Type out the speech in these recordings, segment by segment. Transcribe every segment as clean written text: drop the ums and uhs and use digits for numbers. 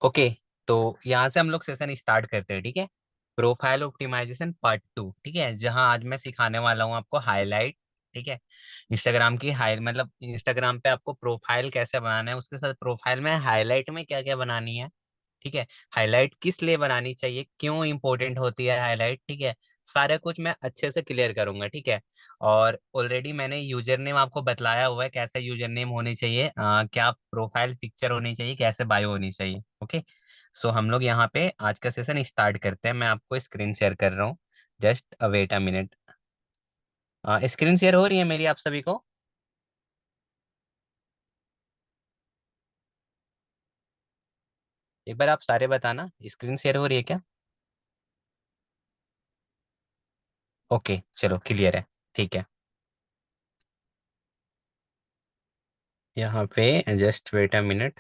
Okay. तो यहाँ से हम लोग सेशन स्टार्ट करते हैं, ठीक है। प्रोफाइल ऑप्टिमाइजेशन पार्ट 2, ठीक है, जहाँ आज मैं सिखाने वाला हूँ आपको हाईलाइट। ठीक है। इंस्टाग्राम की हाई मतलब इंस्टाग्राम पे आपको प्रोफाइल कैसे बनाना है, उसके साथ प्रोफाइल में हाईलाइट में क्या क्या बनानी है। ठीक है। हाईलाइट किस लिए बनानी चाहिए, क्यों इंपॉर्टेंट होती है हाईलाइट, ठीक है। सारा कुछ मैं अच्छे से क्लियर करूंगा, ठीक है। और ऑलरेडी मैंने यूजर नेम आपको बतलाया हुआ है, कैसा यूजर नेम होनी चाहिए, क्या प्रोफाइल पिक्चर होनी चाहिए, कैसे बायो होनी चाहिए। ओके। सो हम लोग यहाँ पे आज का सेशन स्टार्ट करते हैं। मैं आपको स्क्रीन शेयर कर रहा हूँ। Just wait a minute. Screen share हो रही है मेरी आप सभी को? एक बार आप सारे बताना, स्क्रीन शेयर हो रही है क्या? ओके, चलो क्लियर है। ठीक है। यहाँ पे जस्ट वेट अ मिनट।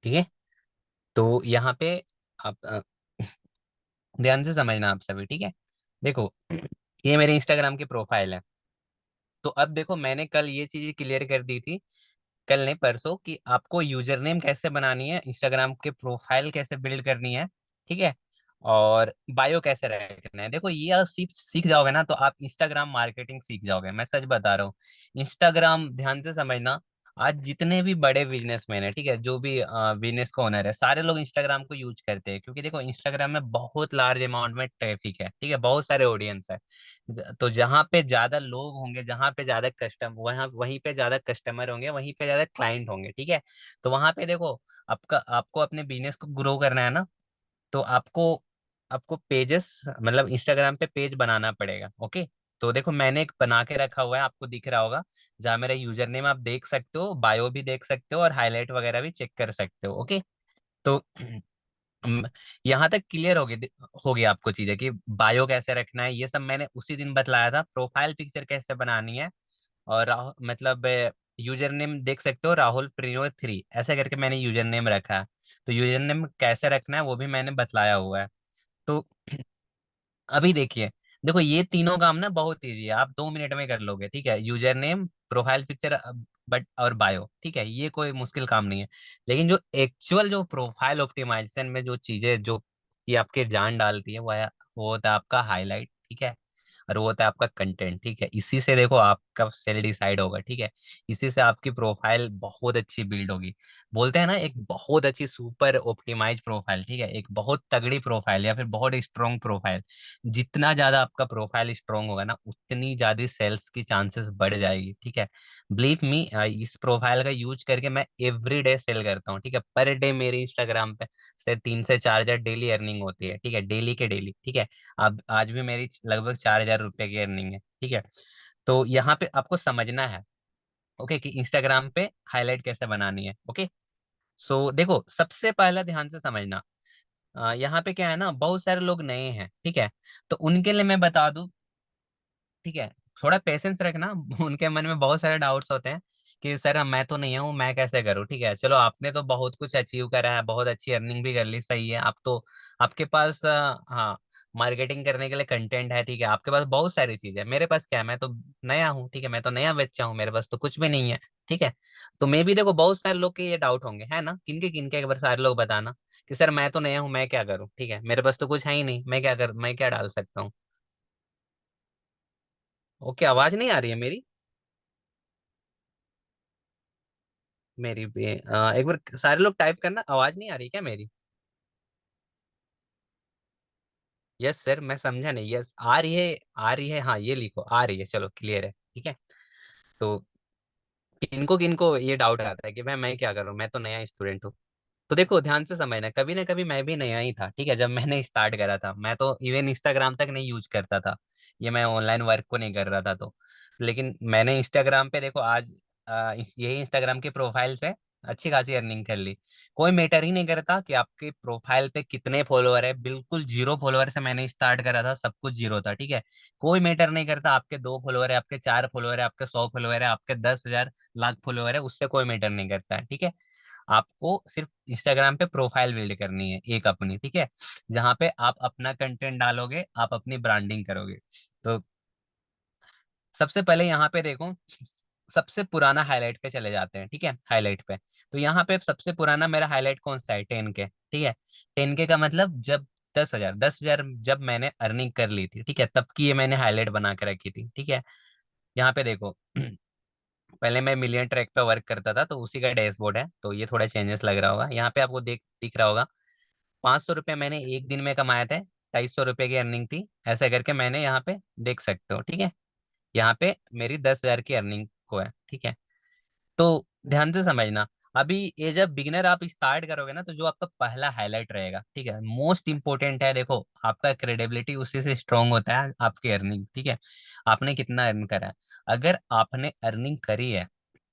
ठीक है। तो यहाँ पे आप ध्यान से समझना आप सभी, ठीक है। देखो, ये मेरे इंस्टाग्राम की प्रोफाइल है। तो अब देखो, मैंने कल ये चीज क्लियर कर दी थी, कल नहीं परसों, कि आपको यूजर नेम कैसे बनानी है, इंस्टाग्राम के प्रोफाइल कैसे बिल्ड करनी है, ठीक है। और बायो कैसे रखना है। देखो, ये आप सीख सीख जाओगे ना, तो आप इंस्टाग्राम मार्केटिंग सीख जाओगे, मैं सच बता रहा हूँ। इंस्टाग्राम, ध्यान से समझना, आज जितने भी बड़े बिजनेसमैन है, ठीक है, जो भी बिजनेस का ओनर है, सारे लोग इंस्टाग्राम को यूज करते हैं, क्योंकि देखो इंस्टाग्राम में बहुत लार्ज अमाउंट में ट्रैफिक है, ठीक है, बहुत सारे ऑडियंस है। तो जहाँ पे ज्यादा लोग होंगे, जहाँ पे ज्यादा वहाँ वहीं पे ज्यादा कस्टमर होंगे, वहीं पे ज्यादा क्लाइंट होंगे, ठीक है। तो वहां पे देखो, आपका आपको अपने बिजनेस को ग्रो करना है ना, तो आपको आपको पेजेस मतलब इंस्टाग्राम पे पेज बनाना पड़ेगा। ओके। तो देखो, मैंने एक बना के रखा हुआ है, आपको दिख रहा होगा, जहाँ मेरा यूजर नेम आप देख सकते हो, बायो भी देख सकते हो, और हाईलाइट वगैरह भी चेक कर सकते हो। ओके। तो यहाँ तक क्लियर हो गया आपको चीजें, कि बायो कैसे रखना है, ये सब मैंने उसी दिन बतलाया था। प्रोफाइल पिक्चर कैसे बनानी है, और मतलब यूजर नेम देख सकते हो, Rahul Prino 3 ऐसा करके मैंने यूजर नेम रखा है। तो यूजर नेम कैसे रखना है वो भी मैंने बतलाया हुआ है। तो अभी देखिए, देखो ये तीनों काम ना बहुत इजी है, आप 2 मिनट में कर लोगे, ठीक है। User name, profile picture, but और बायो, ठीक है, ये कोई मुश्किल काम नहीं है। लेकिन जो एक्चुअल जो प्रोफाइल ऑप्टिमाइजेशन में जो चीजें जो कि आपके जान डालती है, वो होता है आपका हाईलाइट, ठीक है। और वो होता है आपका कंटेंट, ठीक है। इसी से देखो आपका सेल डिसाइड होगा, ठीक है। इसी से आपकी प्रोफाइल बहुत अच्छी बिल्ड होगी। बोलते हैं ना, एक बहुत अच्छी सुपर ऑप्टिमाइज प्रोफाइल, ठीक है, एक बहुत तगड़ी प्रोफाइल या फिर बहुत स्ट्रॉन्ग प्रोफाइल, जितना ज्यादा आपका प्रोफाइल स्ट्रॉन्ग होगा ना, उतनी ज्यादा सेल्स की चांसेस बढ़ जाएगी, ठीक है। बिलीव मी, इस प्रोफाइल का यूज करके मैं एवरी डे सेल करता हूँ, ठीक है। पर डे मेरे इंस्टाग्राम पे से 3 से 4 हजार डेली अर्निंग होती है, ठीक है, डेली के डेली, ठीक है। अब आज भी मेरी लगभग 4 हजार रुपए की अर्निंग है, ठीक है। तो यहाँ पे आपको समझना है, ओके, कि इंस्टाग्राम पे हाईलाइट कैसे बनानी है। ओके। सो देखो, सबसे पहला ध्यान से समझना, यहाँ पे क्या है ना, बहुत सारे लोग नए हैं, ठीक है। तो उनके लिए मैं बता दूं, ठीक है, थोड़ा पेशेंस रखना। उनके मन में बहुत सारे डाउट्स होते हैं कि सर मैं तो नहीं हूँ, मैं कैसे करूँ, ठीक है। चलो, आपने तो बहुत कुछ अचीव करा है, बहुत अच्छी अर्निंग भी कर ली, सही है। आप तो, आपके पास हाँ, मार्केटिंग करने के लिए कंटेंट है, ठीक है, आपके पास बहुत सारी चीजें है। मेरे पास क्या है, मैं तो नया हूँ, ठीक है, मैं तो नया बच्चा हूँ, मेरे पास तो कुछ भी नहीं है, ठीक है। तो मैं भी देखो, बहुत सारे लोग के ये डाउट होंगे, है ना, किनके एक बार सारे लोग बताना कि सर मैं तो नया हूँ, मैं क्या करूँ, ठीक है, मेरे पास तो कुछ है ही नहीं, मैं क्या डाल सकता हूँ। ओके, आवाज नहीं आ रही है मेरी? मेरी भी एक बार सारे लोग टाइप करना, आवाज नहीं आ रही क्या मेरी? यस सर, मैं समझा नहीं, यस आ रही है, आ रही है, हाँ ये लिखो, आ रही है, चलो क्लियर है, ठीक है। तो किनको किनको ये डाउट आता है कि भाई मैं क्या करूं, मैं तो नया स्टूडेंट हूँ। तो देखो, ध्यान से समझना, कभी ना कभी मैं भी नया ही था, ठीक है। जब मैंने स्टार्ट करा था, मैं तो इवन इंस्टाग्राम तक नहीं यूज करता था, ये मैं ऑनलाइन वर्क को नहीं कर रहा था तो। लेकिन मैंने इंस्टाग्राम पे देखो आज यही इंस्टाग्राम की प्रोफाइल से अच्छी खासी अर्निंग कर ली। कोई मैटर ही नहीं करता कि आपके प्रोफाइल पे कितने फॉलोअर है, बिल्कुल जीरो फॉलोअर से मैंने स्टार्ट करा था, सब कुछ जीरो था, ठीक है। कोई मैटर नहीं करता, आपके 2 फॉलोअर है, आपके 4 फॉलोअर है, आपके 100 फॉलोअर है, आपके 10 हजार लाख फॉलोअर है, उससे कोई मैटर नहीं करता है, ठीक है। आपको सिर्फ इंस्टाग्राम पे प्रोफाइल बिल्ड करनी है एक अपनी, ठीक है, जहाँ पे आप अपना कंटेंट डालोगे, आप अपनी ब्रांडिंग करोगे। तो सबसे पहले यहाँ पे देखो, सबसे पुराना हाईलाइट पे चले जाते हैं, ठीक है, हाईलाइट पे। तो यहाँ पे सबसे पुराना मेरा हाईलाइट कौन सा है? 10K, ठीक है। 10K का मतलब जब 10,000 जब मैंने अर्निंग कर ली थी, ठीक है, तब की ये मैंने हाईलाइट बना के रखी थी, ठीक है। यहाँ पे देखो, पहले मैं मिलियन ट्रैक पे वर्क करता था, तो उसी का डैशबोर्ड है, तो ये थोड़ा चेंजेस लग रहा होगा। यहाँ पे आपको दिख रहा होगा, 500 रुपये मैंने एक दिन में कमाए थे, 250 रुपये की अर्निंग थी, ऐसे करके मैंने यहाँ पे देख सकते हो, ठीक है। यहाँ पे मेरी 10,000 की अर्निंग को है, ठीक है। तो ध्यान से समझना, अभी ये जब बिगिनर आप स्टार्ट करोगे ना, तो जो आपका पहला हाईलाइट रहेगा, ठीक है, मोस्ट इंपोर्टेंट है। देखो, आपका क्रेडिबिलिटी उसी से स्ट्रांग होता है आपकी अर्निंग, ठीक है। आपने कितना अर्न करा है, अगर आपने अर्निंग करी है,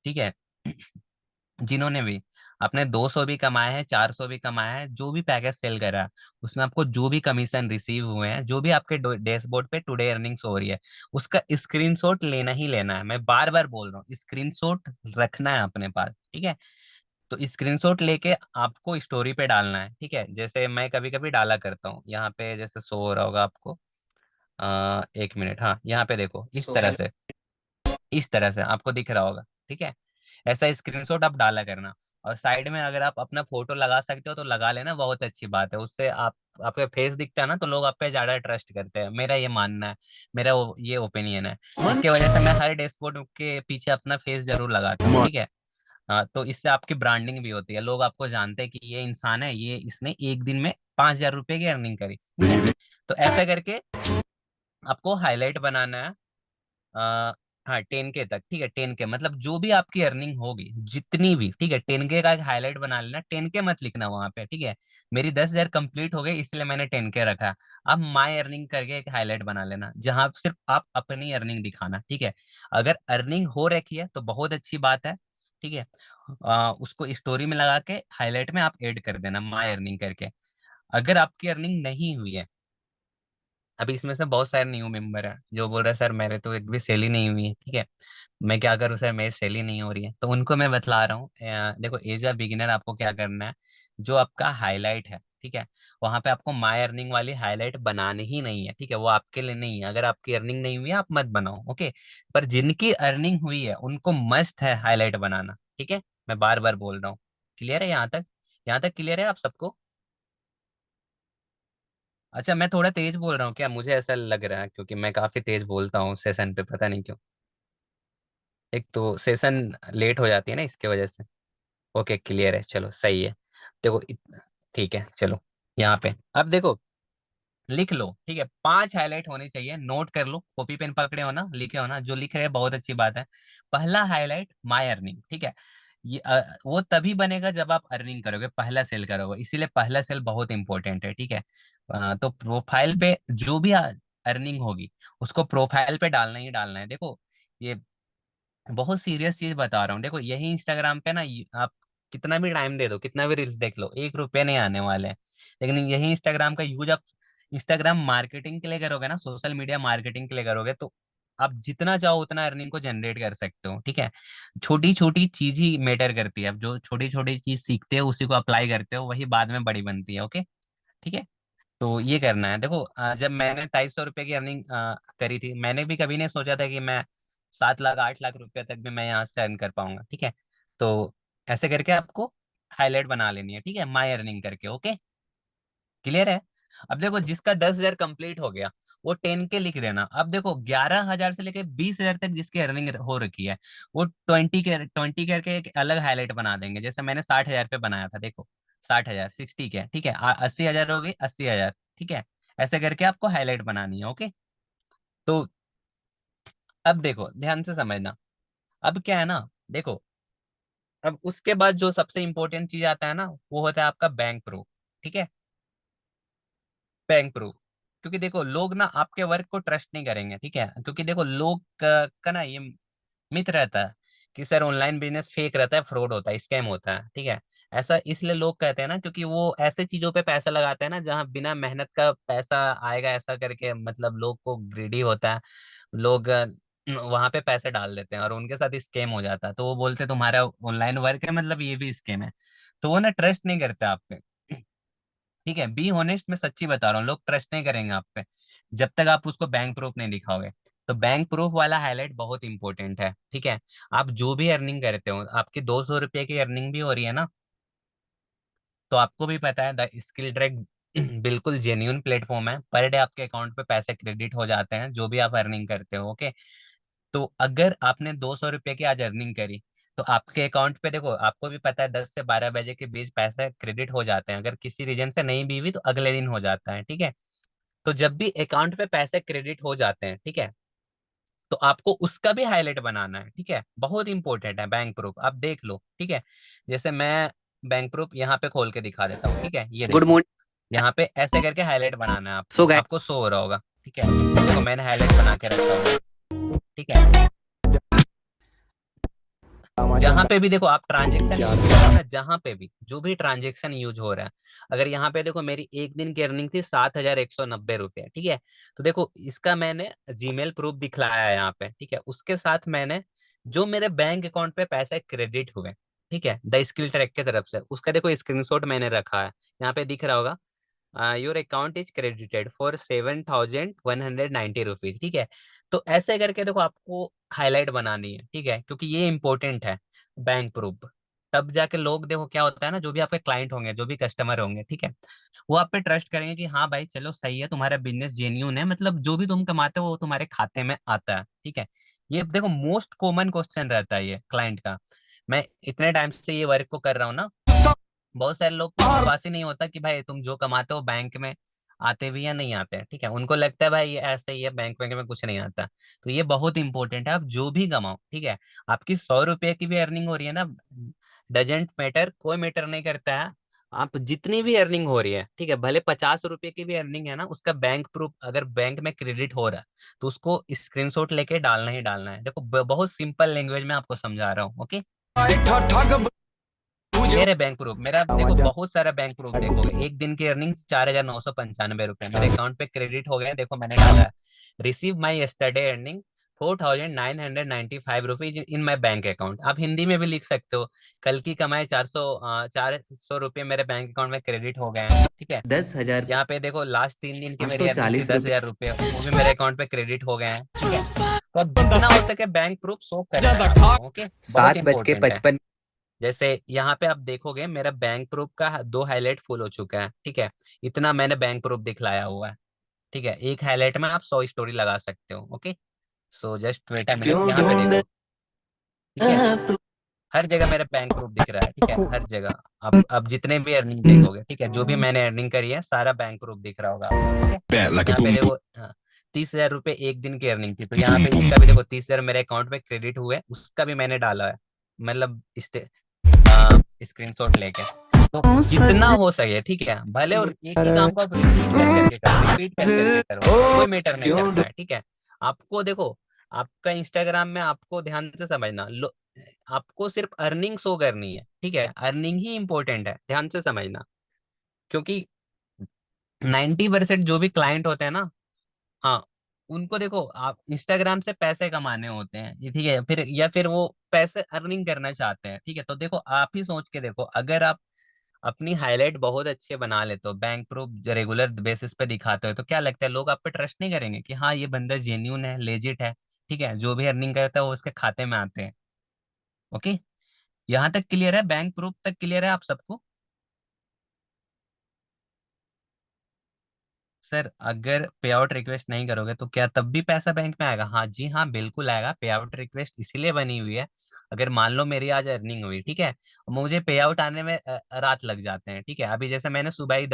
ठीक है, जिन्होंने भी, आपने 200 भी कमाए हैं, 400 भी कमाए हैं, जो भी पैकेज सेल करा है, उसमें आपको जो भी कमीशन रिसीव हुए हैं, जो भी आपके डैशबोर्ड पे टुडे अर्निंग्स हो रही है, उसका स्क्रीनशॉट लेना ही लेना है। मैं बार बार बोल रहा हूँ, स्क्रीनशॉट रखना है अपने पास, ठीक है। तो स्क्रीनशॉट लेके आपको स्टोरी पे डालना है, ठीक है। जैसे मैं कभी कभी डाला करता हूँ, यहाँ पे जैसे शो हो रहा होगा आपको, 1 मिनट, हाँ, यहाँ पे देखो, इस तरह से आपको दिख रहा होगा, ठीक है। ऐसा स्क्रीनशॉट आप डाला करना, और साइड में अगर आप अपना फोटो लगा सकते हो तो लगा लेना, बहुत अच्छी बात है। उससे आप, आपका फेस दिखता है ना, तो लोग आप पे ज्यादा ट्रस्ट करते हैं, मेरा ये मानना है, मेरा ये ओपिनियन है। इसके वजह से मैं हर डैशबोर्ड के पीछे अपना फेस जरूर लगाता हूँ, ठीक है। हाँ, तो इससे आपकी ब्रांडिंग भी होती है, लोग आपको जानते हैं कि ये इंसान है, ये इसने एक दिन में 5,000 रुपए की अर्निंग करी, ठीक है। तो ऐसा करके आपको हाईलाइट बनाना है। आ, हाँ, 10K तक, ठीक है। 10K मतलब जो भी आपकी अर्निंग होगी, जितनी भी, ठीक है, 10K का एक हाईलाइट बना लेना। 10K मत लिखना वहां पे, ठीक है। मेरी 10,000 कंप्लीट हो गई, इसलिए मैंने 10K रखा। अब माई अर्निंग करके एक हाईलाइट बना लेना, जहां सिर्फ आप अपनी अर्निंग दिखाना, ठीक है। अगर अर्निंग हो रखी है तो बहुत अच्छी बात है, ठीक है। उसको स्टोरी में लगा के हाईलाइट में आप ऐड कर देना माई अर्निंग करके। अगर आपकी अर्निंग नहीं हुई है, अभी इसमें से बहुत सारे न्यू मेंबर है जो बोल रहे हैं सर मेरे तो एक भी सेल ही नहीं हुई है, ठीक है, मैं क्या करूँ सर, मेरी सेल ही नहीं हो रही है। तो उनको मैं बतला रहा हूँ, देखो, एज अ बिगिनर आपको क्या करना है, जो आपका हाईलाइट है, ठीक है, वहां पे आपको माई अर्निंग वाली हाईलाइट बनानी ही नहीं है, ठीक है। वो आपके लिए नहीं है, अगर आपकी अर्निंग नहीं हुई है आप मत बनाओ, ओके। पर जिनकी अर्निंग हुई है उनको मस्त है हाईलाइट बनाना, ठीक है। मैं बार बार बोल रहा हूँ, क्लियर है यहाँ तक? यहाँ तक क्लियर है आप सबको? अच्छा, मैं थोड़ा तेज बोल रहा हूँ क्या? मुझे ऐसा लग रहा है, क्योंकि मैं काफी तेज बोलता हूँ सेशन पे, पता नहीं क्यों। एक तो सेशन लेट हो जाती है ना, इसके वजह से। ओके, क्लियर है, चलो सही है। देखो ठीक है, चलो, यहाँ पे अब देखो, लिख लो, ठीक है, 5 हाईलाइट होनी चाहिए, नोट कर लो, कॉपी पेन पकड़े हो ना, लिखे हो ना, जो लिख रहे हैं बहुत अच्छी बात है। पहला हाईलाइट माई अर्निंग, ठीक है। ये वो तभी बनेगा जब आप अर्निंग करोगे, पहला सेल करोगे, इसीलिए पहला सेल बहुत इंपॉर्टेंट है, ठीक है। तो प्रोफाइल पे जो भी अर्निंग होगी, उसको प्रोफाइल पे डालना ही डालना है। देखो, ये बहुत सीरियस चीज बता रहा हूँ। देखो, यही इंस्टाग्राम पे ना, आप कितना भी टाइम दे दो, कितना भी रील्स देख लो, 1 रुपये नहीं आने वाले हैं। लेकिन यही इंस्टाग्राम का यूज आप इंस्टाग्राम मार्केटिंग के लिए करोगे ना, सोशल मीडिया मार्केटिंग के लिए करोगे, तो आप जितना चाहो उतना अर्निंग को जनरेट कर सकते हो, ठीक है। छोटी छोटी चीज ही मैटर करती है, आप जो छोटी छोटी चीज सीखते हो उसी को अप्लाई करते हो, वही बाद में बड़ी बनती है, ओके, ठीक है। तो ये करना है। देखो, जब मैंने 250 रुपये की अर्निंग करी थी, मैंने भी कभी नहीं सोचा था कि मैं 7 लाख 8 लाख रुपए तक भी मैं यहाँ से अर्न कर पाऊंगा, ठीक है। तो ऐसे करके आपको हाईलाइट बना लेनी है, ठीक है, माई अर्निंग करके, ओके, क्लियर है? अब देखो, जिसका 10,000 कंप्लीट हो गया, वो 10K लिख देना। अब देखो, 11,000 से लेके 20,000 तक जिसकी अर्निंग हो रखी है, वो 20 करके एक अलग हाईलाइट बना देंगे। जैसे मैंने 60,000 पे बनाया था, देखो, 60,000, 60K, ठीक है, 80,000 हो गई, 80,000, ठीक है। ऐसे करके आपको हाईलाइट बनानी है, ओके। तो अब देखो, ध्यान से समझना, अब क्या है ना, देखो, अब उसके बाद जो सबसे इंपॉर्टेंट चीज आता है ना, वो होता है आपका बैंक प्रूफ, ठीक है, बैंक प्रूफ। क्योंकि देखो, लोग ना आपके वर्क को ट्रस्ट नहीं करेंगे, ठीक है, क्योंकि देखो, लोग का ना ये मिथ रहता है कि सर ऑनलाइन बिजनेस फेक रहता है, फ्रॉड होता है, स्कैम होता है, ठीक है। ऐसा इसलिए लोग कहते हैं ना, क्योंकि वो ऐसे चीजों पे पैसा लगाते हैं ना जहाँ बिना मेहनत का पैसा आएगा, ऐसा करके मतलब लोग को ग्रीडी होता है। लोग वहां पे पैसे डाल देते हैं और उनके साथ स्कैम हो जाता है, तो वो बोलते हैं तुम्हारा ऑनलाइन वर्क है मतलब ये भी स्कैम है। तो वो ना ट्रस्ट नहीं करते आप पे, ठीक है। बी होनेस्ट, मैं सच्ची बता रहा हूँ, लोग ट्रस्ट नहीं करेंगे आप पे जब तक आप उसको बैंक प्रूफ नहीं दिखाओगे। तो बैंक प्रूफ वाला हाईलाइट बहुत इंपॉर्टेंट है, ठीक है। आप जो भी अर्निंग करते हो, आपकी 200 रुपये की अर्निंग भी हो रही है ना, तो आपको भी पता है द स्किल ट्रैक बिल्कुल जेन्यून प्लेटफॉर्म है। पर डे आपके अकाउंट पे पैसे क्रेडिट हो जाते हैं जो भी आप अर्निंग करते हो, ओके। तो अगर आपने 200 रुपये की आज अर्निंग करी, तो आपके अकाउंट पे देखो, आपको भी पता है 10 से 12 बजे के बीच पैसे क्रेडिट हो जाते हैं। अगर किसी रीजन से नहीं भी हुई तो अगले दिन हो जाता है, ठीक है। तो जब भी अकाउंट पे पैसे क्रेडिट हो जाते हैं, ठीक है, तो आपको उसका भी हाईलाइट बनाना है, ठीक है। बहुत इंपॉर्टेंट है बैंक प्रूफ, आप देख लो, ठीक है। जैसे मैं बैंक प्रूफ यहाँ पे खोल के दिखा देता हूँ, ठीक है। ये गुड देखो, मॉर्निंग। यहाँ पे ऐसे करके हाईलाइट बनाना है सो आपको, गाइस, आपको शो हो रहा होगा, ठीक है। देखो मैंने हाईलाइट बना के रखा हुआ है, ठीक है। जहां पे भी देखो आप ट्रांजेक्शन यूज कर रहे हो ना, जहां पे भी जो भी ट्रांजेक्शन यूज हो रहा है, अगर यहाँ पे देखो मेरी एक दिन की अर्निंग थी 7,190 रुपये, ठीक है। तो देखो इसका मैंने जीमेल प्रूफ दिखलाया है यहाँ पे, ठीक है। उसके साथ मैंने जो मेरे बैंक अकाउंट पे पैसे क्रेडिट हुए, ठीक है, द स्किल ट्रैक की तरफ से, उसका देखो स्क्रीनशॉट मैंने रखा है, यहाँ पे दिख रहा होगा। Your account is credited for 7,190 rupees, ठीक है। तो ऐसे करके देखो आपको हाईलाइट बनानी है, ठीक है, क्योंकि ये इंपॉर्टेंट है बैंक प्रूफ। तब जाके लोग, देखो क्या होता है ना, जो भी आपके क्लाइंट होंगे, जो भी कस्टमर होंगे, ठीक है, वो आप पे ट्रस्ट करेंगे कि हाँ भाई चलो सही है, तुम्हारा बिजनेस जेन्यून है, मतलब जो भी तुम कमाते हो वो तुम्हारे खाते में आता है, ठीक है। ये देखो मोस्ट कॉमन क्वेश्चन रहता है ये क्लाइंट का। मैं इतने टाइम से ये वर्क को कर रहा हूँ ना, बहुत सारे लोग को विश्वास ही नहीं होता कि भाई तुम जो कमाते हो बैंक में आते भी या नहीं आते हैं, ठीक है। उनको लगता है भाई ये ऐसे ही है, बैंक में कुछ नहीं आता। तो ये बहुत इंपॉर्टेंट है, आप जो भी कमाओ, ठीक है। आपकी 100 रुपये की भी अर्निंग हो रही है ना, डजेंट मैटर, कोई मैटर नहीं करता है। आप जितनी भी अर्निंग हो रही है, ठीक है, भले 50 रुपए की भी अर्निंग है ना, उसका बैंक प्रूफ अगर बैंक में क्रेडिट हो रहा है, तो उसको स्क्रीनशॉट लेके डालना ही डालना है। देखो बहुत सिंपल लैंग्वेज में आपको समझा रहा हूँ, ओके। क्लियर है बैंक प्रूफ मेरा? देखो बहुत सारा बैंक प्रूफ देखोगे, एक दिन की अर्निंग 4,995 रुपए मेरे अकाउंट पे क्रेडिट हो गए हैं, देखो मैंने डाला है। Receive my yesterday earning 4,995 rupees in my bank account. आप हिंदी में भी लिख सकते हो, कल की कमाई 400 रुपये मेरे बैंक अकाउंट में क्रेडिट हो गए हैं, ठीक है। 10,000, यहाँ पे देखो लास्ट 3 दिन की पाँच मेरी सौ अर्निंग थी चालीस दस रुपये हजार रुपये वो भी मेरे अकाउंट पे क्रेडिट हो गए हैं, ठीक है। तो अब जितना हो सके बैंक प्रूफ शो करना है आपको, ओके। बहुत 7 बज के इंपॉर्टेंट है। 55। जैसे यहाँ पे आप देखोगे मेरा बैंक प्रूफ का 2 हाईलाइट फुल हो चुका है, ठीक है। इतना मैंने बैंक प्रूफ दिखलाया हुआ है, ठीक है। एक हाईलाइट में आप 100 स्टोरी लगा सकते हो, okay. So just wait a minute, क्यों यहाँ पे ढूंढ देखो, ठीक है। तू। हर जगह मेरा बैंक प्रूफ दिख रहा है, ठीक है, हर जगह। अब जितने भी अर्निंग देखोगे, ठीक है, जो भी मैंने अर्निंग करी है सारा बैंक प्रूफ दिख रहा होगा आपको, ठीक है। Bad like a यहाँ पे boom boom. देखो 30,000 रुपये एक दिन की अर्निंग थी, तो यहाँ पे इसका भी देखो 30,000 मेरे अकाउंट में क्रेडिट हुए, उसका भी मैंने डाला है, मतलब स्क्रीनशॉट लेके। तो जितना हो सके, ठीक है, भले और एक ही काम को आप रिपीट कर करके करो, रिपीट कर करके करो, कोई मैटर नहीं क्यों करता है, ठीक है। आपको देखो, आपका इंस्टाग्राम में आपको ध्यान से समझना आपको सिर्फ अर्निंग शो करनी है, ठीक है, अर्निंग ही इंपॉर्टेंट है, ध्यान से समझना। क्योंकि 90% जो भी क्लाइंट होते हैं ना, हाँ, उनको देखो आप इंस्टाग्राम से पैसे कमाने होते हैं, ये ठीक है, फिर या फिर वो पैसे अर्निंग करना चाहते हैं, ठीक है। तो देखो आप ही सोच के देखो, अगर आप अपनी हाईलाइट बहुत अच्छे बना लेते हो, बैंक प्रूफ रेगुलर बेसिस पे दिखाते हो, तो क्या लगता है लोग आप पे ट्रस्ट नहीं करेंगे कि हाँ ये बंदा जेन्यून है, लेजिट है, ठीक है, जो भी अर्निंग करता है वो उसके खाते में आते हैं, ओके। यहाँ तक क्लियर है? बैंक प्रूफ तक क्लियर है आप सबको? सर अगर पे आउट रिक्वेस्ट नहीं करोगे तो क्या तब भी पैसा बैंक में आएगा? हाँ जी हाँ, बिल्कुल आएगा। पे आउट रिक्वेस्ट इसीलिए बनी हुई है, अगर मान लो मेरी आज अर्निंग हुई, ठीक है, मुझे पे आउट आने में रात लग जाते हैं, ठीक है। अभी जैसे मैंने सुबह ही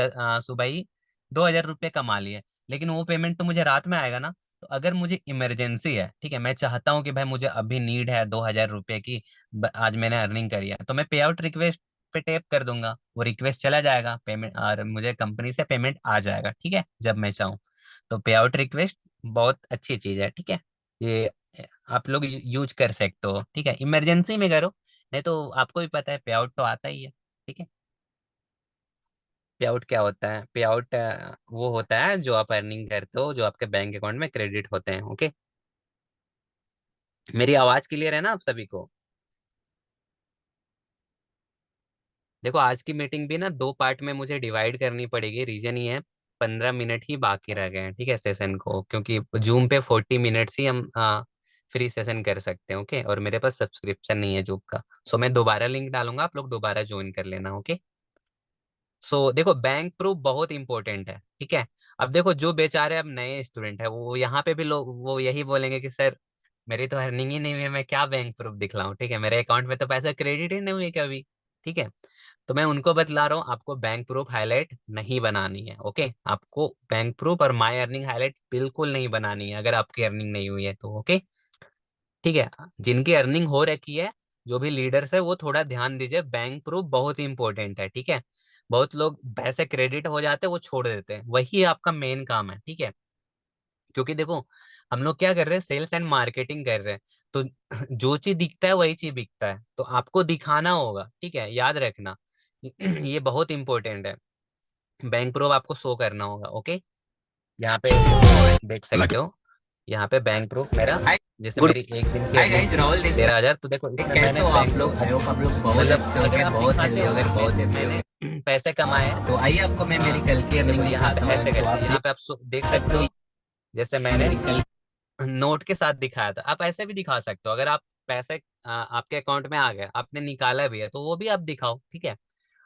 2,000 रुपये कमा लिए, लेकिन वो पेमेंट तो मुझे रात में आएगा ना। तो अगर मुझे इमरजेंसी है, ठीक है, मैं चाहता हूँ कि भाई मुझे अभी नीड है 2,000 रुपये की, आज मैंने अर्निंग करी है, तो मैं पे आउट रिक्वेस्ट पे टैप कर दूंगा, वो रिक्वेस्ट चला जाएगा पेमेंट, और मुझे कंपनी से पेमेंट आ जाएगा, ठीक है, जब मैं चाहूँ। तो पे आउट रिक्वेस्ट बहुत अच्छी चीज है, ठीक है। ये आप लोग यूज कर सकते हो, ठीक है, इमरजेंसी में करो, नहीं तो आपको भी पता है पे आउट तो आता ही है, ठीक है। पे आउट क्या होता है? पे आउट वो होता है जो आप अर्निंग करते हो, जो आपके बैंक अकाउंट में क्रेडिट होते हैं, ओके। मेरी आवाज क्लियर है ना आप सभी को? देखो आज की मीटिंग भी ना 2 पार्ट में मुझे डिवाइड करनी पड़ेगी, रीजन ये है, 15 मिनट ही बाकी रह गए हैं, ठीक है, सेशन को, क्योंकि जूम पे 40 मिनट्स ही हम फ्री सेशन कर सकते हैं। ओके, और मेरे पास सब्सक्रिप्शन नहीं है जूम का। सो मैं दोबारा लिंक डालूंगा, आप लोग दोबारा ज्वाइन कर लेना। ओके। सो देखो, बैंक प्रूफ बहुत इंपॉर्टेंट है, ठीक है। अब देखो, जो बेचारे अब नए स्टूडेंट है, वो यहाँ पे भी लोग वो यही बोलेंगे कि सर मेरी तो अर्निंग ही नहीं हुई है, मैं क्या बैंक प्रूफ दिखलाऊं, ठीक है, मेरे अकाउंट में तो पैसा क्रेडिट ही नहीं हुई कभी। ठीक है। तो मैं उनको बतला रहा हूँ, आपको बैंक प्रूफ हाईलाइट नहीं बनानी है। ओके, आपको बैंक प्रूफ और माई अर्निंग हाईलाइट बिल्कुल नहीं बनानी है अगर आपकी अर्निंग नहीं हुई है तो। ओके, ठीक है। जिनकी अर्निंग हो रखी है, जो भी लीडर्स है, वो थोड़ा ध्यान दीजिए, बैंक प्रूफ बहुत इंपॉर्टेंट है, ठीक है। बहुत लोग पैसे क्रेडिट हो जाते हैं, वो छोड़ देते हैं, वही आपका मेन काम है, ठीक है। क्योंकि देखो, हम लोग क्या कर रहे हैं, सेल्स एंड मार्केटिंग कर रहे हैं। तो जो चीज दिखता है वही चीज बिकता है, तो आपको दिखाना होगा, ठीक है, याद रखना। ये बहुत इंपॉर्टेंट है। बैंक प्रूफ आपको शो करना होगा। ओके, यहाँ पे देख सकते हो, यहाँ पे बैंक प्रूफ मेरा, हाय जैसे गुड। मेरी एक दिन की हाय अर्निंग गाइस, थी राहुल दिस 13,000, तो देखो साइड। इसमें कैसे मैंने हो बैंक आप लोग? प्रूफ, आई होप आप लोग बहुत मतलब अच्छे अगर होंगे, आप बहुत दिखाते हेल्दी हो होंगे, उसमें बहुत हैप्पी मैंने होंगे। पैसे कमाए हैं। तो आइए आपको मैं मेरी कल की अर्निंग देखो यहाँ पे दिखाता ऐसे हूँ, तो करके, आप यहाँ देख पे आप देख सकते सकते हो, हो जैसे मैंने मेरी कल। नोट के साथ दिखाया था, आप ऐसे भी दिखा सकते हो। अगर आप पैसे आपके अकाउंट में आ गए, आपने निकाला भी है, तो वो भी आप दिखाओ, ठीक है।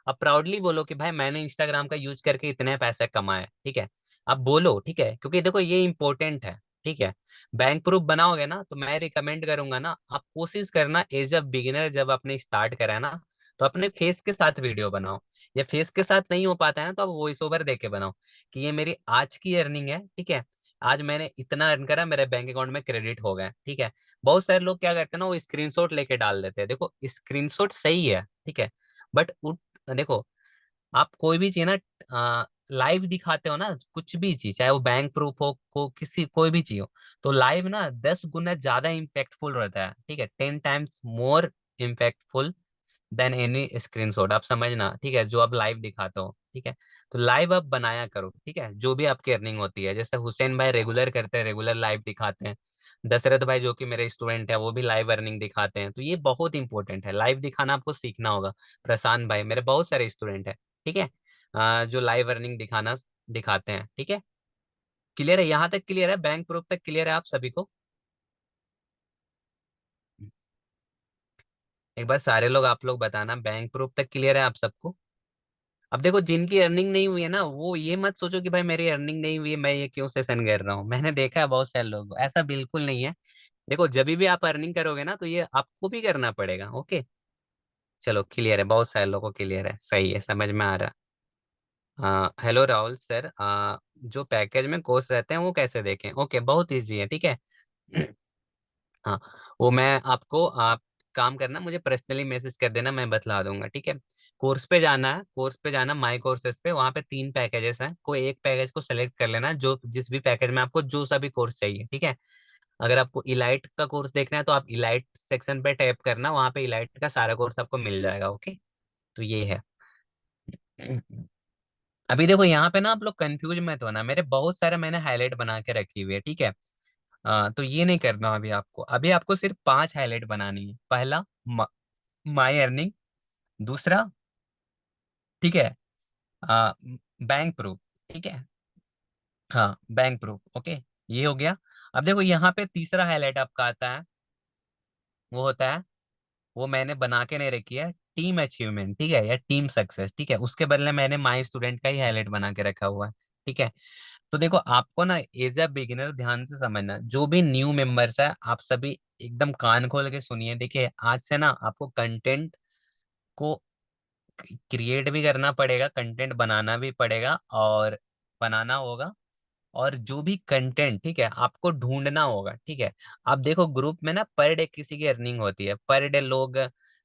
अब प्राउडली बोलो कि भाई मैंने इंस्टाग्राम का यूज करके इतने पैसे कमाए, ठीक है। आप बोलो, ठीक है, क्योंकि देखो ये इंपॉर्टेंट है, ठीक है। बैंक प्रूफ बनाओगे ना, तो मैं रिकमेंड करूंगा ना, आप कोशिश करना एज अ बिगिनर, जब आपने स्टार्ट करा है ना, तो अपने फेस के साथ वीडियो बनाओ। या फेस के साथ नहीं हो पाता है ना, तो आप वॉइस ओवर दे के बनाओ कि ये मेरी आज की अर्निंग है, ठीक है। आज मैंने इतना अर्न करा, मेरे बैंक अकाउंट में क्रेडिट हो गया, ठीक है। बहुत सारे लोग क्या करते हैं ना, वो स्क्रीनशॉट लेके डाल देते हैं। देखो, स्क्रीनशॉट सही है, ठीक है, बट देखो, आप कोई भी चीज ना लाइव दिखाते हो ना, कुछ भी चीज, चाहे वो बैंक प्रूफ हो, किसी कोई भी चीज हो, तो लाइव ना 10 गुना ज्यादा इम्पैक्टफुल रहता है, ठीक है, 10 times more impactful than any screenshot. आप समझना, ठीक है, जो आप लाइव दिखाते हो, ठीक है। तो लाइव आप बनाया करो, ठीक है, जो भी आपकी अर्निंग होती है। जैसे हुसैन भाई रेगुलर करते हैं, रेगुलर लाइव दिखाते हैं। दशरथ भाई जो कि मेरे स्टूडेंट है, वो भी लाइव अर्निंग दिखाते हैं। तो ये बहुत इंपॉर्टेंट है, लाइव दिखाना आपको सीखना होगा। प्रशांत भाई, मेरे बहुत सारे स्टूडेंट है, ठीक है, जो लाइव अर्निंग दिखाना दिखाते हैं, ठीक है। क्लियर है? यहाँ तक क्लियर है? बैंक प्रूफ तक क्लियर है आप सभी को? एक बार सारे लोग, आप लोग बताना, बैंक प्रूफ तक क्लियर है आप सबको? अब देखो, जिनकी अर्निंग नहीं हुई है ना, वो ये मत सोचो कि भाई मेरी अर्निंग नहीं हुई है, मैं ये क्यों सेशन कर रहा हूँ। मैंने देखा है बहुत सारे लोग, ऐसा बिल्कुल नहीं है। देखो, जब भी आप अर्निंग करोगे ना, तो ये आपको भी करना पड़ेगा। ओके, चलो क्लियर है, बहुत सारे लोगों को क्लियर है, सही है, समझ में आ रहा। हेलो राहुल सर, जो पैकेज में कोर्स रहते हैं वो कैसे देखें? ओके, बहुत इजी है, ठीक है। हाँ, वो मैं आपको, आप काम करना, मुझे पर्सनली मैसेज कर देना, मैं बतला दूंगा, ठीक है। कोर्स पे जाना है, कोर्स पे जाना, माई कोर्सेज पे, वहाँ पे 3 पैकेजेस हैं, कोई एक पैकेज को सेलेक्ट कर लेना, जो जिस भी पैकेज में आपको जो सा भी कोर्स चाहिए, ठीक है। अगर आपको इलाइट का कोर्स देखना है, तो आप इलाइट सेक्शन पे टैप करना, वहाँ पे इलाइट का सारा कोर्स आपको मिल जाएगा। ओके, तो ये है। अभी देखो, यहाँ पे ना आप लोग कंफ्यूज मत होना, मेरे बहुत सारे मैंने हाईलाइट बना के रखी हुई है, ठीक है। तो ये नहीं करना अभी आपको, अभी आपको सिर्फ 5 हाईलाइट बनानी है। पहला, माई अर्निंग। दूसरा, ठीक है, बैंक प्रूफ, ठीक है। हाँ, बैंक प्रूफ। ओके, ये हो गया। अब देखो, यहाँ पे तीसरा हाईलाइट आपका आता है, वो होता है, वो मैंने बना के नहीं रखी है, टीम अचीवमेंट, ठीक है, या टीम सक्सेस, ठीक है। उसके बदले मैंने माई स्टूडेंट का ही हाईलाइट बना के रखा हुआ है, ठीक है। तो देखो, आपको ना एज अ बिगिनर ध्यान से समझना, जो भी न्यू मेंबर्स है, आप सभी एकदम कान खोल के सुनिए। देखिए, आज से ना आपको कंटेंट को क्रिएट भी करना पड़ेगा, कंटेंट बनाना भी पड़ेगा, और बनाना होगा। और जो भी कंटेंट, ठीक है, आपको ढूंढना होगा, ठीक है। आप देखो, ग्रुप में ना पर डे किसी की अर्निंग होती है, पर डे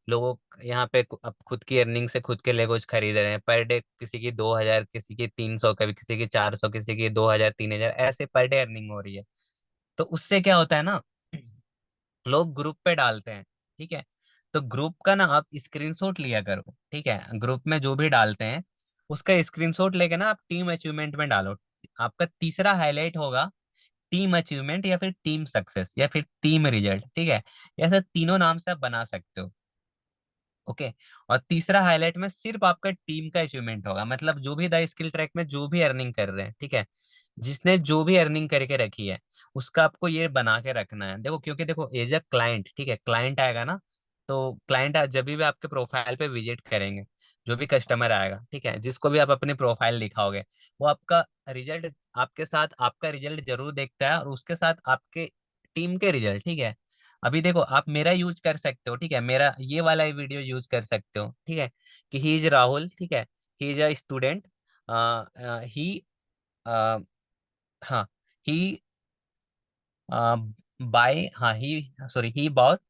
लोगों यहाँ पे अब खुद की अर्निंग से खुद के लेगोज खरीद रहे हैं। पर डे किसी की 2,000, किसी की 300, कभी किसी की 400, किसी की 2,000, 3,000, ऐसे पर डे अर्निंग हो रही है। तो उससे क्या होता है ना, लोग ग्रुप पे डालते हैं, ठीक है। तो ग्रुप का ना आप स्क्रीनशॉट लिया करो, ठीक है, ग्रुप में जो भी डालते हैं उसका स्क्रीनशॉट लेके ना आप टीम अचीवमेंट में डालो। आपका तीसरा हाईलाइट होगा टीम अचीवमेंट, या फिर टीम सक्सेस, या फिर टीम रिजल्ट, ठीक है। ऐसा तीनों नाम से आप बना सकते हो। ओके। और तीसरा हाईलाइट में सिर्फ आपका टीम का अचीवमेंट होगा, मतलब जो भी द स्किल ट्रैक में जो भी अर्निंग कर रहे हैं, ठीक है, जिसने जो भी अर्निंग करके रखी है उसका आपको ये बना के रखना है। देखो क्योंकि देखो एज अ क्लाइंट, ठीक है, क्लाइंट आएगा ना, तो क्लाइंट जब भी आपके प्रोफाइल पे विजिट करेंगे, जो भी कस्टमर आएगा, ठीक है, जिसको भी आप अपनी प्रोफाइल दिखाओगे, वो आपका रिजल्ट, आपके साथ आपका रिजल्ट जरूर देखता है और उसके साथ आपके टीम के रिजल्ट, ठीक है। अभी देखो आप मेरा यूज कर सकते हो, ठीक है, मेरा ये वाला वीडियो यूज कर सकते हो, ठीक है, कि ही इज राहुल, ठीक है, ही इज अ स्टूडेंट, ही हाँ ही बाय हाँ he sorry he bought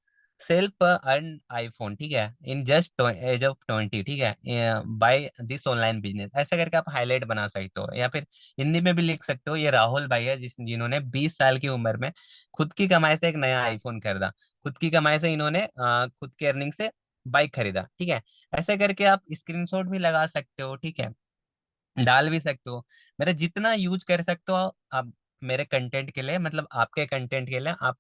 self earn iPhone, ठीक है, इन जस्ट एज ऑफ 20, ठीक है, बाय दिस ऑनलाइन बिजनेस, ऐसा करके आप हाईलाइट बना सकते हो। या फिर हिंदी में भी लिख सकते हो, ये राहुल भाई है जिन्होंने 20 साल की उम्र में खुद की कमाई से एक नया आईफोन खरीदा, खुद की कमाई से इन्होंने खुद के अर्निंग से बाइक खरीदा, ठीक है। ऐसे करके आप स्क्रीनशॉट भी लगा सकते हो, ठीक है, डाल भी सकते हो। मेरा जितना यूज कर सकते हो आप मेरे कंटेंट के लिए, मतलब आपके कंटेंट के लिए आप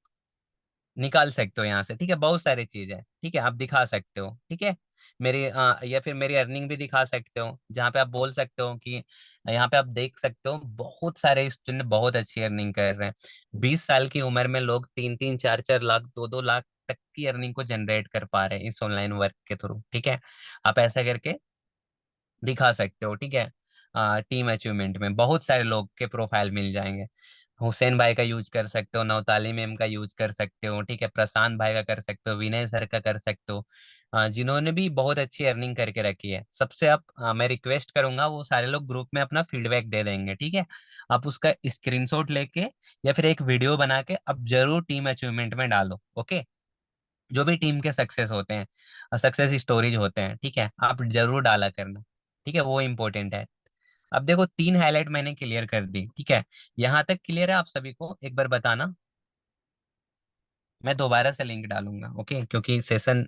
निकाल सकते हो यहाँ से, ठीक है, बहुत सारी चीज है, ठीक है, आप दिखा सकते हो, ठीक है, मेरी या फिर मेरी अर्निंग भी दिखा सकते हो, जहाँ पे आप बोल सकते हो कि यहाँ पे आप देख सकते हो बहुत सारे स्टूडेंट बहुत अच्छी अर्निंग कर रहे हैं। 20 साल की उम्र में लोग 3-3 4-4 लाख 2-2 लाख तक की अर्निंग को जनरेट कर पा रहे हैं इस ऑनलाइन वर्क के थ्रू, ठीक है। आप ऐसा करके दिखा सकते हो, ठीक है। टीम अचीवमेंट में बहुत सारे लोग के प्रोफाइल मिल जाएंगे। हुसैन भाई का यूज कर सकते हो, नवताली मैम का यूज कर सकते हो, ठीक है, प्रशांत भाई का कर सकते हो, विनय सर का कर सकते हो, जिन्होंने भी बहुत अच्छी अर्निंग करके रखी है। सबसे आप मैं रिक्वेस्ट करूंगा वो सारे लोग ग्रुप में अपना फीडबैक दे देंगे, ठीक है। आप उसका स्क्रीनशॉट लेके या फिर एक वीडियो बना के अब जरूर टीम अचीवमेंट में डालो, ओके। जो भी टीम के सक्सेस होते हैं, सक्सेस स्टोरीज होते हैं, ठीक है, आप जरूर डाला करना, ठीक है, वो इम्पोर्टेंट है। अब देखो 3 हाईलाइट मैंने क्लियर कर दी, ठीक है, यहाँ तक क्लियर है आप सभी को, एक बार बताना। मैं दोबारा से लिंक डालूंगा, ओके, क्योंकि सेशन,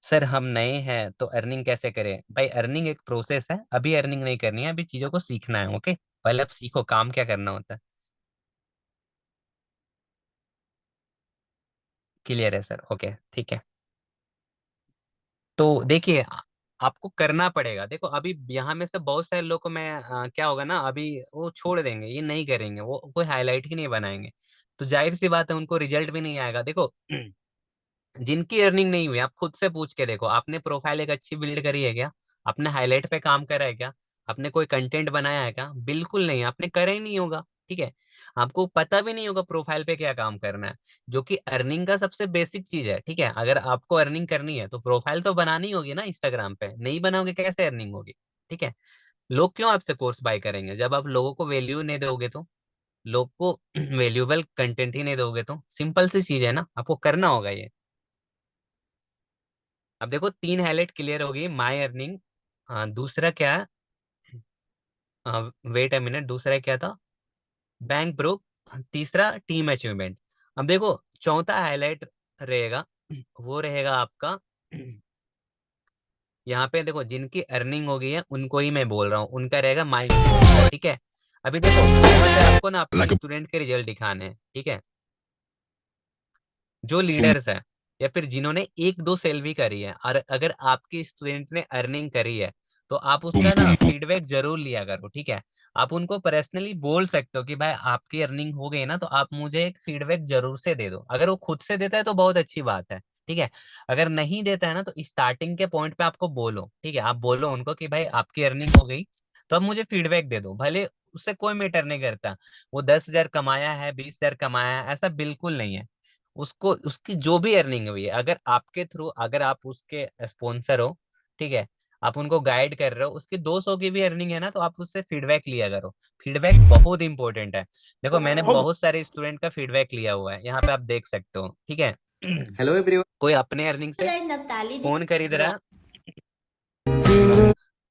सर हम नए हैं तो अर्निंग कैसे करें, भाई अर्निंग एक प्रोसेस है, अभी अर्निंग नहीं करनी है, अभी चीजों को सीखना है, ओके। पहले आप सीखो काम क्या करना होता है। क्लियर है सर, ओके, ठीक है। तो देखिए आपको करना पड़ेगा। देखो अभी यहाँ में से बहुत सारे लोग को मैं क्या होगा ना, अभी वो छोड़ देंगे, ये नहीं करेंगे, वो कोई हाईलाइट ही नहीं बनाएंगे, तो जाहिर सी बात है उनको रिजल्ट भी नहीं आएगा। देखो जिनकी अर्निंग नहीं हुई आप खुद से पूछ के देखो, आपने प्रोफाइल एक अच्छी बिल्ड करी है क्या, आपने हाईलाइट पे काम करा है क्या, आपने कोई कंटेंट बनाया है क्या, बिल्कुल नहीं, आपने करा ही नहीं होगा, ठीक है। आपको पता भी नहीं होगा प्रोफाइल पे क्या काम करना है, जो कि अर्निंग का सबसे बेसिक चीज है, ठीक है। अगर आपको अर्निंग करनी है तो प्रोफाइल तो बनानी होगी ना इंस्टाग्राम पे, नहीं बनाओगे कैसे अर्निंग होगी, ठीक है। लोग क्यों आपसे कोर्स बाय करेंगे जब आप लोगों को वैल्यू नहीं दोगे तो, लोग को वैल्यूएबल कंटेंट ही नहीं दोगे तो, सिंपल सी चीज है ना, आपको करना होगा ये। अब देखो 3 हाईलाइट क्लियर होगी, माय अर्निंग, दूसरा क्या, वेट अ मिनट, दूसरा क्या था, बैंक प्रूफ, तीसरा टीम अचीवमेंट। अब देखो चौथा हाईलाइट रहेगा, वो रहेगा आपका यहाँ पे देखो जिनकी अर्निंग हो गई है उनको ही मैं बोल रहा हूँ, उनका रहेगा माइलस्टोन, ठीक है। अभी देखो यहाँ पे आपको ना अपने like a स्टूडेंट के रिजल्ट दिखाने हैं, ठीक है, जो लीडर्स है या फिर जिन्होंने 1-2 सेल भी करी है, और अगर आपके स्टूडेंट ने अर्निंग करी है तो आप boom उसका ना boom boom फीडबैक जरूर लिया करो, ठीक है। आप उनको पर्सनली बोल सकते हो कि भाई आपकी अर्निंग हो गई ना, तो आप मुझे एक फीडबैक जरूर से दे दो। अगर वो खुद से देता है तो बहुत अच्छी बात है, ठीक है। अगर नहीं देता है ना तो स्टार्टिंग के पॉइंट पे आपको बोलो, ठीक है, आप बोलो उनको कि भाई आपकी अर्निंग हो गई तो अब मुझे फीडबैक दे दो, भले उससे कोई मैटर नहीं करता वो 10,000 कमाया है 20,000 कमाया है, ऐसा बिल्कुल नहीं है। उसको उसकी जो भी अर्निंग हुई है, अगर आपके थ्रू, अगर आप उसके स्पॉन्सर हो, ठीक है, आप उनको गाइड कर रहे हो, उसकी 200 की भी अर्निंग है ना, तो आप उससे फीडबैक लिया करो। फीडबैक बहुत इंपॉर्टेंट है। देखो मैंने बहुत सारे स्टूडेंट का फीडबैक लिया हुआ है, यहाँ पे आप देख सकते हो, ठीक है। hello everyone कोई अपने अर्निंग से नप्ताली दी। फोन खरीद रहा हाँ,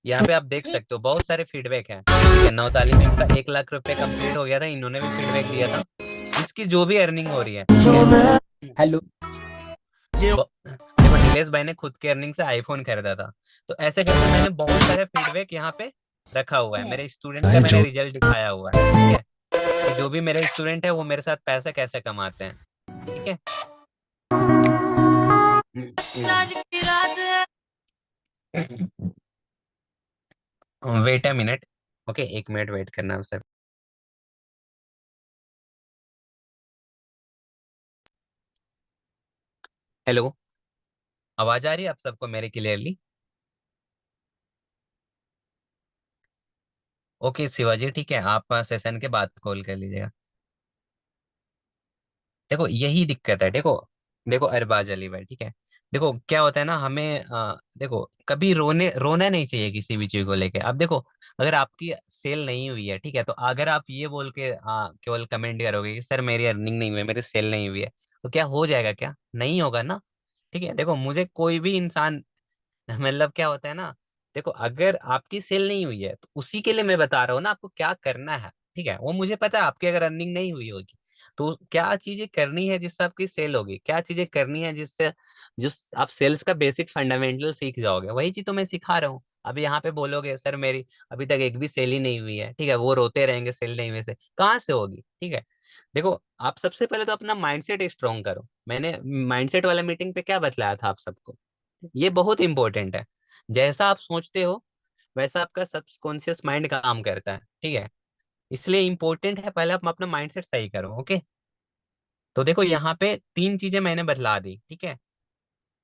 यहाँ पे आप देख सकते हो बहुत सारे फीडबैक है, ठीक है। नवताली में इनका 1 लाख रुपए कंप्लीट हो गया था, इन्होंने भी फीडबैक दिया था, जिसकी जो भी अर्निंग हो रही है, ठीक है। हेलो देखो नीलेश भाई ने खुद के अर्निंग से आईफोन खरीदा था, तो ऐसे करके मैंने बहुत सारे फीडबैक यहाँ पे रखा हुआ है, मेरे स्टूडेंट का भाई मैंने जो रिजल्ट दिखाया हुआ है, ठीक है, कि जो भी मेरे स्टूडेंट है वो मेरे साथ पैसा कैसे कमाते हैं, ठीक है। Wait a minute. Okay, 1 minute wait करना है सर। हेलो, आवाज आ रही है आप सबको मेरे क्लियरली? ओके शिवाजी, ठीक है, आप सेशन के बाद कॉल कर लीजिएगा। देखो यही दिक्कत है, देखो देखो अरबाज अली भाई, ठीक है। देखो क्या होता है ना, हमें देखो कभी रोने रोना नहीं चाहिए किसी भी चीज को लेके। अब देखो, अगर आपकी सेल नहीं हुई है, ठीक है, तो अगर आप ये बोल के केवल कमेंट करोगे कि सर मेरी अर्निंग नहीं हुई है, मेरी सेल नहीं हुई है, तो क्या हो जाएगा? क्या नहीं होगा ना। ठीक है, देखो मुझे कोई भी इंसान मतलब क्या होता है ना, देखो अगर आपकी सेल नहीं हुई है तो उसी के लिए मैं बता रहा हूँ ना आपको क्या करना है। ठीक है, वो मुझे पता है आपकी अगर अर्निंग नहीं हुई होगी तो क्या चीजें करनी है जिससे आपकी सेल होगी, क्या चीजें करनी है जिससे जिस आप सेल्स का बेसिक फंडामेंटल सीख जाओगे, वही चीज तो मैं सिखा रहा हूँ। अब यहाँ पे बोलोगे सर मेरी अभी तक एक भी सेल ही नहीं हुई है, ठीक है, वो रोते रहेंगे सेल नहीं हुई से, कहाँ से होगी? ठीक है, देखो आप सबसे पहले तो अपना माइंडसेट स्ट्रॉन्ग करो। मैंने माइंडसेट वाला मीटिंग पे क्या बतलाया था आप सबको, ये बहुत इंपॉर्टेंट है। जैसा आप सोचते हो वैसा आपका सबकॉन्शियस माइंड काम करता है, ठीक है, इसलिए इंपॉर्टेंट है पहले आप अपना माइंडसेट सही करो। ओके, तो देखो यहाँ पे 3 चीजें मैंने बतला दी, ठीक है।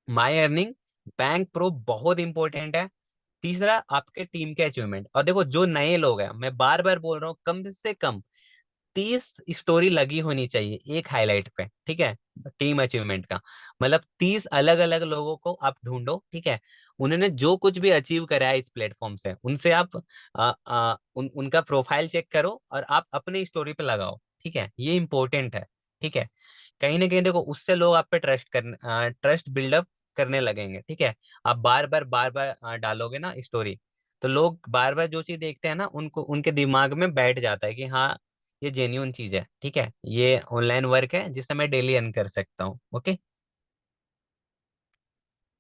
माई अर्निंग, बैंक प्रो बहुत इंपॉर्टेंट है। तीसरा आपके टीम के अचीवमेंट। और देखो जो नए लोग हैं, मैं बार बार बोल रहा हूँ, कम से कम 30 स्टोरी लगी होनी चाहिए एक हाईलाइट पे, ठीक है, टीम अचीवमेंट का। मतलब 30 अलग अलग लोगों को आप ढूंढो, ठीक है, उन्होंने जो कुछ भी अचीव करा है इस प्लेटफॉर्म से, उनसे आप उनका प्रोफाइल चेक करो और आप अपनी स्टोरी पे लगाओ। ठीक है, ये इंपॉर्टेंट है। ठीक है, कहीं ना कहीं देखो उससे लोग आप पे ट्रस्ट बिल्डअप करने लगेंगे। ठीक है, आप बार बार डालोगे ना स्टोरी, तो लोग बार बार जो चीज देखते हैं ना, उनको उनके दिमाग में बैठ जाता है कि हाँ ये जेन्यून चीज है, ठीक है, ये ऑनलाइन वर्क है जिससे मैं डेली अर्न कर सकता हूँ। ओके,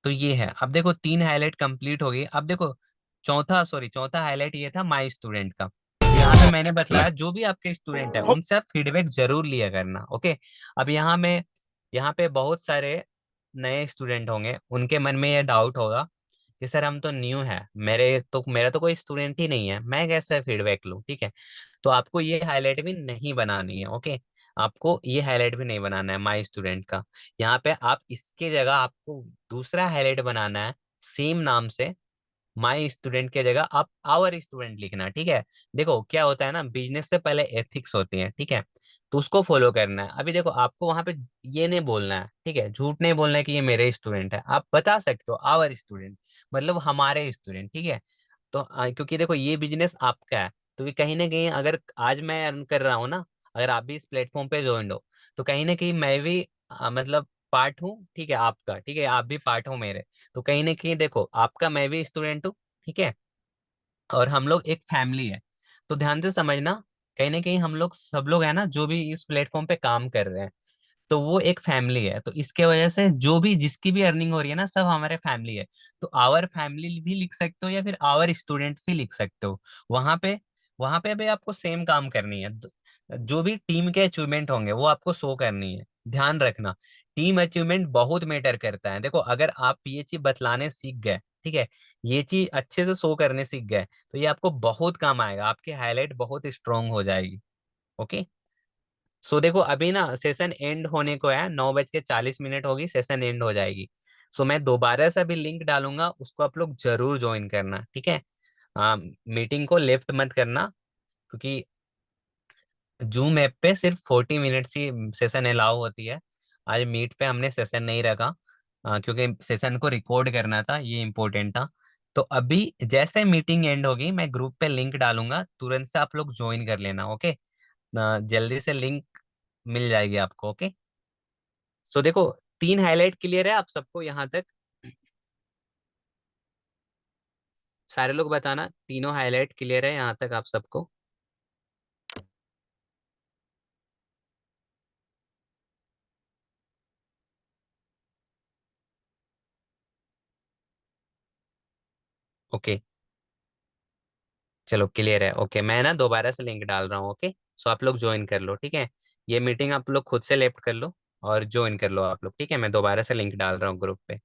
तो ये है। अब देखो 3 हाईलाइट कंप्लीट हो गई। अब देखो चौथा हाईलाइट ये था माय स्टूडेंट का। तो यहाँ पे मैंने बतलाया जो भी आपके स्टूडेंट है उनसे आप फीडबैक जरूर लिया करना। ओके, अब यहाँ पे बहुत सारे नए स्टूडेंट होंगे, उनके मन में ये डाउट होगा कि सर हम तो न्यू है, मेरा तो कोई स्टूडेंट ही नहीं है, मैं कैसे फीडबैक लूँ? ठीक है, तो आपको ये हाईलाइट भी नहीं बनानी है। ओके, आपको ये हाईलाइट भी नहीं बनाना है माय स्टूडेंट का। यहाँ पे आप इसके जगह आपको दूसरा हाईलाइट बनाना है सेम नाम से। माय स्टूडेंट के जगह आप आवर स्टूडेंट लिखना। ठीक है, देखो क्या होता है ना, बिजनेस से पहले एथिक्स होती है, ठीक है, तो उसको फॉलो करना है। अभी देखो आपको वहां पे ये नहीं बोलना है, ठीक है, झूठ नहीं बोलना है कि ये मेरे स्टूडेंट है, आप बता सकते हो आवर स्टूडेंट, मतलब हमारे स्टूडेंट। ठीक है, तो क्योंकि देखो ये बिजनेस आपका है, तो ये कहीं ना कहीं अगर आज मैं अर्न कर रहा हूँ ना, अगर आप भी इस प्लेटफॉर्म पे ज्वाइन हो, तो कहीं ना कहीं मैं भी मतलब पार्ट हूँ, ठीक है, आपका, ठीक है, आप भी पार्ट हो मेरे। तो कहीं ना कहीं देखो आपका मैं भी स्टूडेंट हूँ, ठीक है, और हम लोग एक फैमिली है। तो ध्यान से समझना, कहीं ना कहीं हम लोग सब लोग है ना जो भी इस प्लेटफॉर्म पे काम कर रहे हैं, तो वो एक फैमिली है। तो इसके वजह से जो भी जिसकी भी अर्निंग हो रही है ना, सब हमारे फैमिली है। तो आवर फैमिली भी लिख सकते हो या फिर आवर स्टूडेंट भी लिख सकते हो। वहां पे वहां पे भी आपको सेम काम करनी है। जो भी टीम के अचीवमेंट होंगे वो आपको शो करनी है। ध्यान रखना, टीम अचीवमेंट बहुत मैटर करता है। देखो अगर आप ये चीज बतलाने सीख गए, ठीक है, ये चीज अच्छे से शो करने सीख गए, तो ये आपको बहुत काम आएगा, आपकी हाईलाइट बहुत स्ट्रांग हो जाएगी। ओके, सो देखो अभी ना सेशन एंड होने को है, 9:40 होगी, सेशन एंड हो जाएगी। सो मैं दोबारा से अभी लिंक डालूंगा, उसको आप लोग जरूर ज्वाइन करना। ठीक है, मीटिंग को लेफ्ट मत करना, क्योंकि जूम ऐप पे सिर्फ 40 मिनट्स ही सेशन अलाउ होती है। आज मीट पे हमने सेशन नहीं रखा, क्योंकि सेशन को रिकॉर्ड करना था, ये इम्पोर्टेंट था। तो अभी जैसे मीटिंग एंड होगी मैं ग्रुप पे लिंक डालूंगा, तुरंत से आप लोग ज्वाइन कर लेना। ओके, जल्दी से लिंक मिल जाएगी आपको। ओके, सो देखो 3 हाईलाइट क्लियर है आप सबको यहाँ तक? सारे लोग बताना, तीनों हाईलाइट क्लियर है यहाँ तक आप सबको? ओके, चलो क्लियर है। ओके, मैं ना दोबारा से लिंक डाल रहा हूँ। ओके, सो आप लोग ज्वाइन कर लो, ठीक है, ये मीटिंग आप लोग खुद से लेफ्ट कर लो। और ज्वाइन कर लो आप लोग, ठीक है? मैं दोबारा से लिंक डाल रहा हूँ ग्रुप पे।